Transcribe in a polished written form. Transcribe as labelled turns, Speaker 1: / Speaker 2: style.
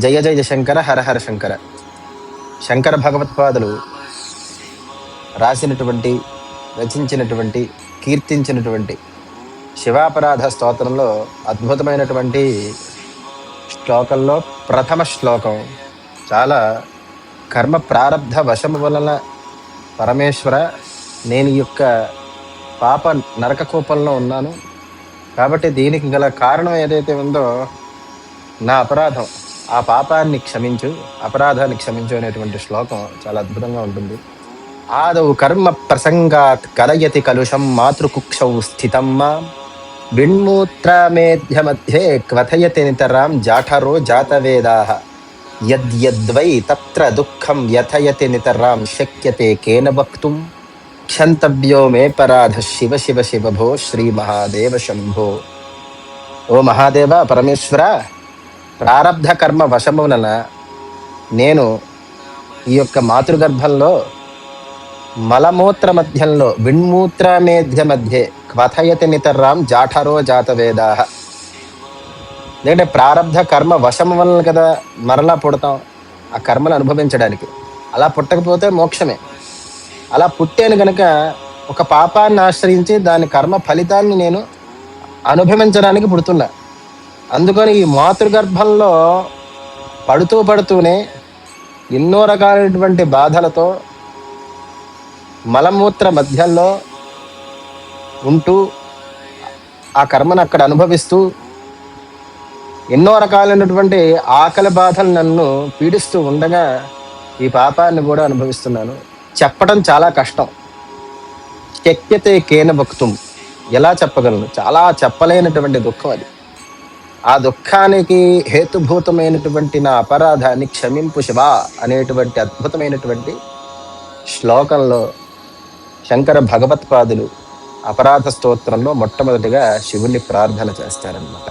Speaker 1: జయ జయ శంకర హర హర శంకర. శంకర భగవత్పాదులు రాసినటువంటి, రచించినటువంటి, కీర్తించినటువంటి శివాపరాధ స్తోత్రంలో అద్భుతమైనటువంటి శ్లోకంలో ప్రథమ శ్లోకం చాలా కర్మ ప్రారబ్ధ వశము వలన పరమేశ్వర, నేను ఈ యొక్క పాప నరక కూపంలో ఉన్నాను కాబట్టి దీనికి గల కారణం ఏదైతే ఉందో నా అపరాధం, ఆ పాపాన్ని క్షమించు, అపరాధాన్ని క్షమించు అనేటువంటి శ్లోకం చాలా అద్భుతంగా ఉంటుంది. ఆదౌ కర్మ ప్రసంగాత్ కలయతి కలుషం మాతృకుక్షౌ స్థితం మాం బిణ్మూత్రమేధ్య మధ్యే క్వథయతి నితరాం జాఠరో జాతవేదాః యద్యద్వై తత్ర దుఃఖం వ్యథయతి నితరాం శక్యతే కేన వక్తుం క్షంతవ్యో మే పరాధ శివ శివ శివ భో శ్రీ మహాదేవ శంభో. ఓ మహాదేవ పరమేశ్వర, ప్రారబ్ధ కర్మ వశమున నేను ఈ యొక్క మాతృగర్భంలో మలమూత్ర మధ్యంలో విణ్మూత్రమేధ్య మధ్యే క్వథయతి నితర్రాం జాఠరో జాతవేదాః. ఎందుకంటే ప్రారబ్ధ కర్మ వశము వలన కదా మరలా పుడతాం, ఆ కర్మను అనుభవించడానికి. అలా పుట్టకపోతే మోక్షమే. అలా పుట్టాను కనుక ఒక పాపాన్ని ఆశ్రయించి దాని కర్మ ఫలితాన్ని నేను అనుభవించడానికి పుడుతున్నా. అందుకని ఈ మాతృగర్భంలో పడుతూనే ఎన్నో రకాలైనటువంటి బాధలతో మలమూత్ర మధ్యంలో ఉంటూ ఆ కర్మను అక్కడ అనుభవిస్తూ ఎన్నో రకాలైనటువంటి ఆకలి బాధలు నన్ను పీడిస్తూ ఉండగా ఈ పాపాన్ని కూడా అనుభవిస్తున్నాను. చెప్పడం చాలా కష్టం. శక్యతే కేన భక్తుం, ఎలా చెప్పగలను? చాలా చెప్పలేనటువంటి దుఃఖం అది. ఆ దుఃఖానికి హేతుభూతమైనటువంటి నా అపరాధాన్ని క్షమింపు శివా అనేటువంటి అద్భుతమైనటువంటి శ్లోకంలో శంకర భగవత్పాదులు అపరాధ స్తోత్రంలో మొట్టమొదటిగా శివుణ్ణి ప్రార్థన చేస్తారన్నమాట.